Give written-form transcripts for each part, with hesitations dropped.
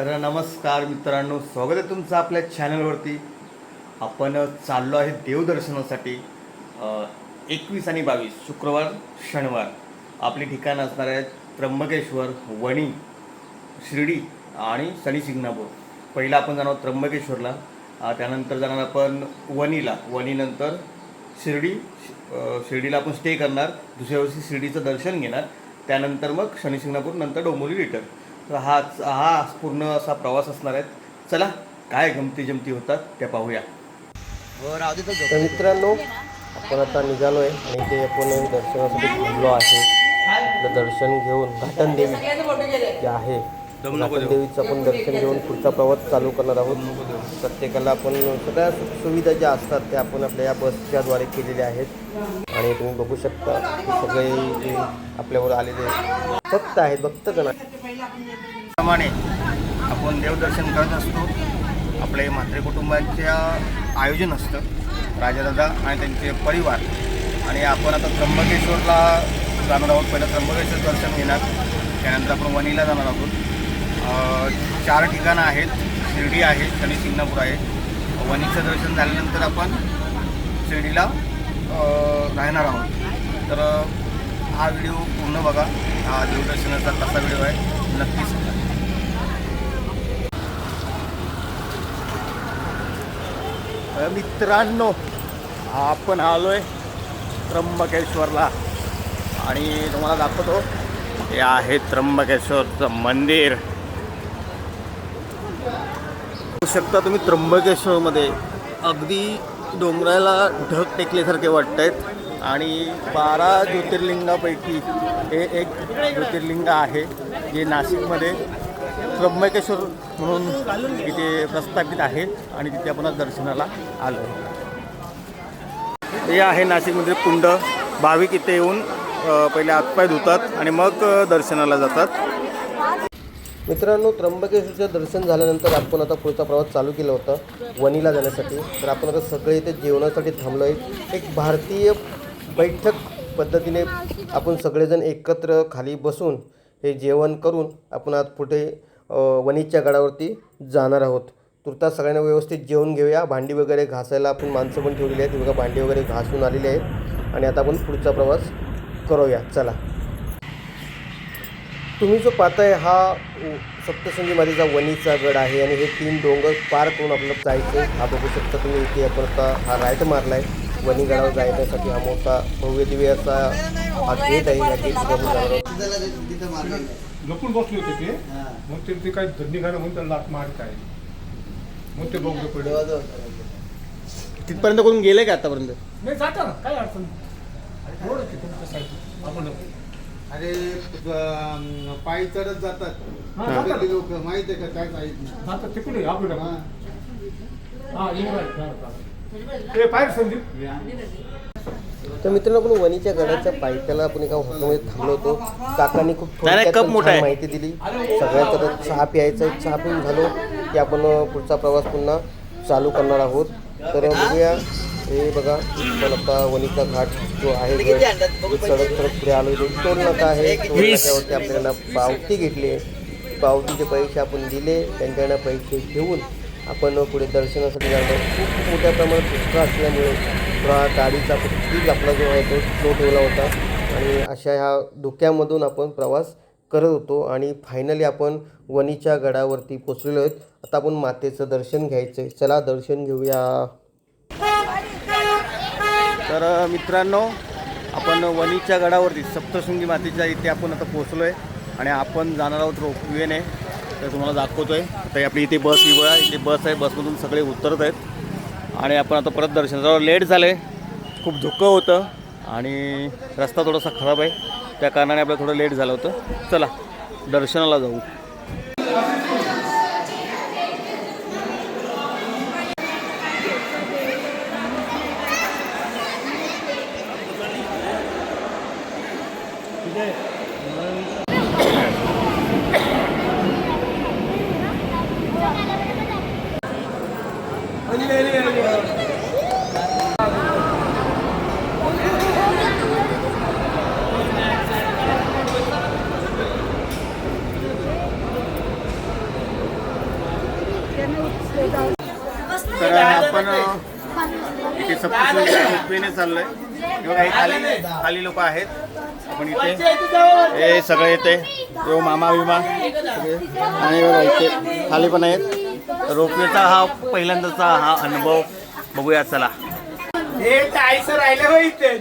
तर नमस्कार मित्रांनो, स्वागत आहे तुमचं आपल्या चॅनलवरती. आपण चाललो आहे देवदर्शनासाठी. 21 आणि 22 शुक्रवार शनिवार आपली ठिकाणं असणार आहेत त्र्यंबकेश्वर, वणी, शिर्डी आणि शनिशिंगणापूर. पहिला आपण जाणार आहोत त्र्यंबकेश्वरला, त्यानंतर जाणार आपण वणीला, वणीनंतर शिर्डीला आपण स्टे करणार. दुसऱ्या दिवशी शिर्डीचं दर्शन घेणार, त्यानंतर मग शनिशिंगणापूर, नंतर डोंबिवली रिटर्न. तर हा पूर्ण असा प्रवास असणार आहे. चला काय गमती जमती होतात त्या पाहूया. तर मित्रांनो, आपण आता निघालो आहे आणि ते आपण दर्शनासाठी थांबलो आहे. आपलं दर्शन घेऊन घाटन देवी जे आहे घाटन देवीचं आपण दर्शन घेऊन पुढचा प्रवास चालू करणार आहोत. प्रत्येकाला आपण सगळ्या सुखसुविधा ज्या असतात त्या आपण आपल्या या बसच्याद्वारे केलेल्या आहेत. आणि तुम्ही बघू शकता की सगळे जे आपल्यावर आलेले भक्त आहेत, भक्तगण प्रमाणे आपण देवदर्शन करत असतो. आपले म्हात्रे कुटुंबांच्या आयोजन असतं, राजादादा आणि त्यांचे परिवार. आणि आपण आता त्र्यंबकेश्वरला जाणार आहोत. पहिलं त्र्यंबकेश्वर दर्शन घेणार, त्यानंतर आपण वणीला जाणार आहोत. 4 ठिकाणं आहेत, शिर्डी आहे, शनिशिंगणापूर आहे. वणीचं दर्शन झाल्यानंतर आपण शिर्डीला राहणार आहोत. तर हा व्हिडिओ पूर्ण बघा. हा देवदर्शनाचा कसा व्हिडिओ आहे नक्कीच. मित्रांनो, आपण आलो आहे त्र्यंबकेश्वरला आणि तुम्हाला दाखवतो. हे आहे त्र्यंबकेश्वरचं मंदिर. बघू शकता तुम्ही, त्र्यंबकेश्वरमध्ये अगदी डोंगराला ढग टेकल्यासारखे वाटत आहेत. आणि 12 ज्योतिर्लिंगापैकी हे एक ज्योतिर्लिंग आहे जे नाशिकमध्ये त्र्यंबकेश्वर म्हणून इथे प्रस्थापित आहे. आणि तिथे आपण दर्शनाला आलो. हे आहे नाशिकमध्ये कुंड. भाविक इथे येऊन पहिले हातपाय धुतात आणि मग दर्शनाला जातात. मित्रांनो, त्र्यंबकेश्वरचं दर्शन झाल्यानंतर आपण आता पुढचा प्रवास चालू केला होता वणीला जाण्यासाठी. तर आपण आता सगळे इथे जेवणासाठी थांबलो आहे. एक भारतीय बैठक पद्धतीने आपण सगळेजण एकत्र खाली बसून हे जेवण करून आपण आज पुढे वणीच्या गडावरती जाणार आहोत. तुर्तास सगळ्यांना व्यवस्थित जेवून घेऊया. भांडी वगैरे घासायला आपण माणसं पण ठेवलेली आहेत. बघा, भांडी वगैरे घासून आलेली आहेत. आणि आता आपण पुढचा प्रवास करूया. चला. तुम्ही जो पाहताय हा सप्तशृंगी मातेचा वणीचा गड आहे. आणि हे 3 डोंगर पार करून आपल्याला जायचं आहे. हा बघू शकता तुम्ही, इथे आपण आता हा राईट मारला आहे. वणी गडावर जाण्यासाठी हा मोठा भव्य दिव्य असा हा गेट आहे. या गेट लपून बसले होते ते. मग ते काही धंदी खाणं म्हणून त्याला लाट मारत आहे. मग ते बघलं पडलं. तिथपर्यंत कोण गेले का आतापर्यंत? नाही, जाता ना, काय अडचण नाही. रोड आहे तुमच्या साईड. आपण अरे पायी चढत जातात लोक, माहित आहे का? काय माहित नाही. जातात तिकडे आपण. ते पाहिजे संदीप. तर मित्रांनो, आपण वणीच्या गडाच्या पायथ्याला आपण एका हॉटेलमध्ये थांबलो होतो. काकांनी खूप थोडक्यात माहिती दिली. सगळ्यात चहा प्यायचा. चहा पिऊन झालो की आपण पुढचा प्रवास पुन्हा चालू करणार आहोत. तर बघूया. हे बघा, पण आता वणीचा घाट जो आहे सडक पुढे आलो. टोल नाका आहे. टोल नाक्यावरती आपल्याला पावती घेतली. पावतीचे पैसे आपण दिले. त्यांच्याकडनं पैसे घेऊन आपण पुढे दर्शनासाठी जातो. खूप मोठ्या प्रमाणात दुष्काळ असल्यामुळे गाडीचा फ्रीज आपला जो आहे तो स्लो ठेवला होता. आणि अशा ह्या धुक्यामधून आपण प्रवास करत होतो. आणि फायनली आपण वणीच्या गडावरती पोचलेलो आहेत. आता आपण मातेचं दर्शन घ्यायचं आहे. चला दर्शन घेऊया. तर मित्रांनो, आपण वणीच्या गडावरती सप्तशृंगी मातेच्या इथे आपण आता पोचलो आहे. आणि आपण जाणार आहोत रोपवेने. तर तुम्हाला दाखवतो आहे. आता आपली इथे बस बघा, इथे बस आहे. बसमधून सगळे उतरत आहेत. आणि आपण आता परत दर्शनाला लेट झालं आहे. खूप धुकं होतं आणि रस्ता थोडासा खराब आहे. त्या कारणाने आपल्याला थोडं लेट झालं होतं. चला दर्शनाला जाऊ. तर आपण इथे सप्तशृंगी रोपवेने चाललोय. बघा हे खाली लोक आहेत. आपण इथे हे सगळे येते मामा विमा आणि बघा इथे खाली पण आहेत. रोपवेचा हा पहिल्यांदाचा हा अनुभव बघूया चला. हे टायसर राहिले हो इथे.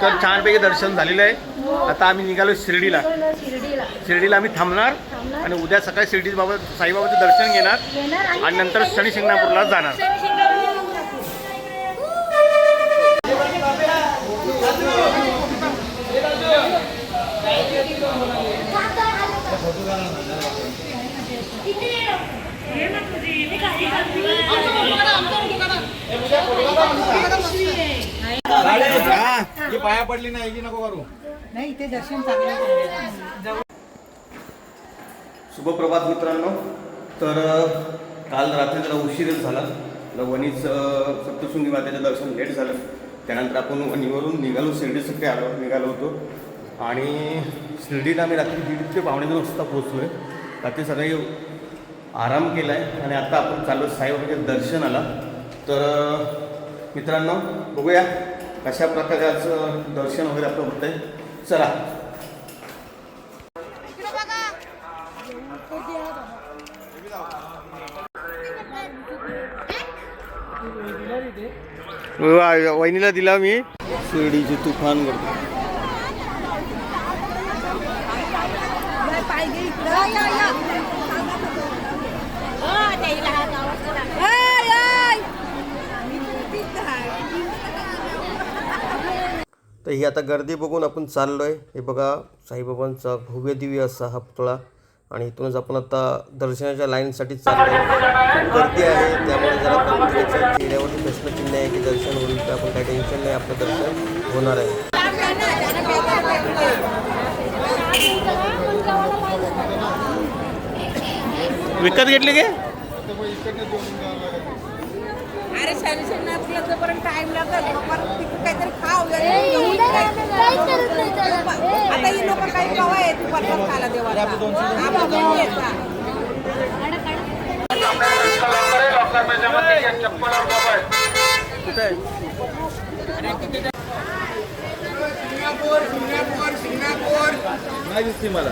तर छानपैकी दर्शन झालेलं आहे. आता आम्ही निघालो शिर्डीला आम्ही थांबणार आणि उद्या सकाळी साईबाबाचं दर्शन घेणार आणि नंतर शनी शिंगणापूरला जाणार. पाया पडली नाही की नको करू. नाही ते दर्शन चांगलं. शुभप्रभात मित्रांनो. तर काल रात्री जरा उशीरच झाला. सप्तशृंगी मातेचं दर्शन लेट झालं. त्यानंतर आपण वणीवरून निघालो शिर्डीसाठी निघालो होतो आणि शिर्डीला आम्ही रात्री 1:30 ते 2:45 वाजता पोहोचलो आहे. रात्री सगळे आराम केला आहे आणि आता आपण चाललो साईबाबाच्या दर्शनाला. तर मित्रांनो बघूया कशा प्रकारचं दर्शन वगैरे आपलं होतं आहे. चला. वहिनीला दिला मी शिर्डीची तुफान करतो. तर ही आता गर्दी बघून आपण चाललोय. हे बघा साईबाबांचा भव्य दिव्य असा हा पुतळा आणि इथूनच आपण आता दर्शनाच्या लाईनसाठी चाललोय. खूप गर्दी आहे त्यामुळे जरा प्रत्येकाच्या चेहऱ्यावरती प्रश्नचिन्ह आहे की दर्शन होईल तर आपण काही टेन्शन नाही, आपलं दर्शन होणार आहे. विकत घेतले गे अरे शनिशिंगणापूरपर्यंत टाइम लागतो. काहीतरी खाऊ आता ही लोक काही कवा येत खायला देवाला. नाही दिसते मला.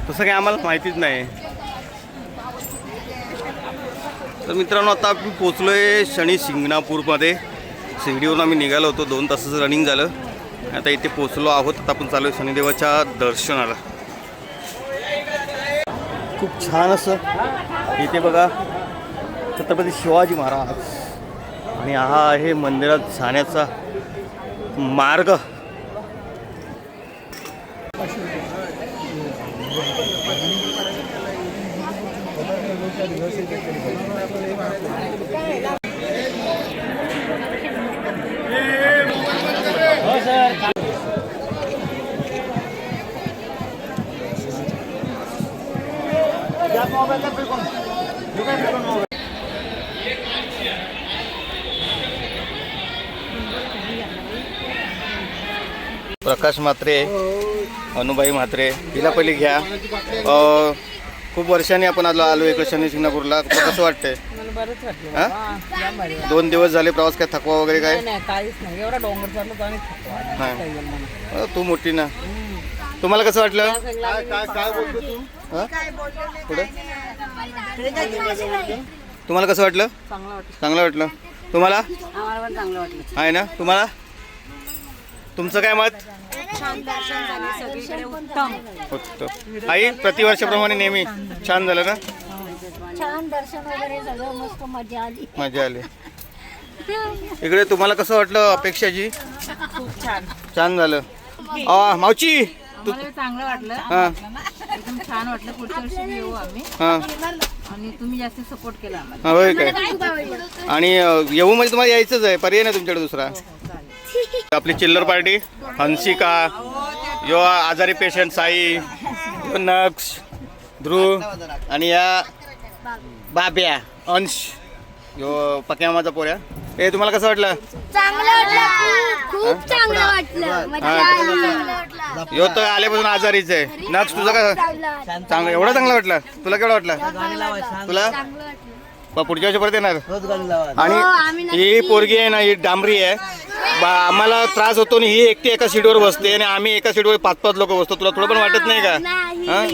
तसं काही आम्हाला माहितीच नाही. तर मित्रांनो आता आम्ही पोचलो आहे शनी शिंगणापूरमध्ये. शिर्डीवरून आम्ही निघालो होतो. 2 तासाचं रनिंग झालं. आता इथे पोचलो आहोत. आता आपण चालू आहे शनिदेवाच्या दर्शनाला. खूप छान असं इथे बघा छत्रपती शिवाजी महाराज आणि हा आहे मंदिरात जाण्याचा मार्ग. प्रकाश म्हात्रे, अनुबाई म्हात्रे, हिला पहिले घ्या. खूप वर्षांनी आपण आलो इकडे शनी शिंगणापूरला. कसं वाटतंय? मला बरंच वाटलं हा? बाबा. या भारी. 2 दिवस झाले प्रवास, काय थकवा वगैरे काय? नाही नाही काहीच नाही, एवढा डोंगर चढलो तर आणि थकवा आला. नाही. काही गेलं नाही. तू मोठी ना. तुम्हाला कसं वाटलं? काय काय काय बोलतो तू? हा? पुढे तुम्हाला कसं वाटलं? चांगलं वाटलं. चांगलं वाटलं. तुम्हाला आम्हाला पण चांगलं वाटलं. आहे ना? तुम्हाला तुमचं काय मत? छान दर्शन झाले सगळीकडे, उत्तम. होतं. आई प्रतिवर्षाप्रमाणे नेहमी छान झालं ना? छान दर्शन वगैरे सगळं मस्त मजा आली. मजा आली. इकडे तुम्हाला कसं वाटलं? अपेक्षाची खूप छान. छान झालं. मावची तू मला चांगलं वाटलं. हां एकदम छान वाटलं. पुढच्या वर्षी येऊ आम्ही हां आणि तुम्ही जास्त सपोर्ट केला आम्हाला. हां होय काय? आणि येऊ म्हणजे तुम्हाला यायचंच आहे, पर्याय नाही तुमच्याकडे दुसरा. आपली चिल्लर पार्टी, हंसिका, यो आजारी पेशंट साई, यो नक्ष, ध्रुव आणि या बाब्या अंश, यो पक्यामाचा पोऱ्या. हे तुम्हाला कसं वाटलं? चांगलं वाटलं, खूप चांगलं वाटलं. मजा आली. यो तर आल्यापासून आजारीच आहे. नक्ष तुझं कसं? चांगलं, एवढं चांगलं वाटलं? तुला केवढं वाटलं? तुला पुढच्या वर्षी परत येणार? आणि ही पोरगी आहे ना, ही डांबरी आहे. आम्हाला त्रास होतो आणि ही एकटी एका सीटवर बसते आणि आम्ही एका सीटवर 5-5 लोक बसतो. तुला थोडं पण वाटत नाही का? नाही. हा,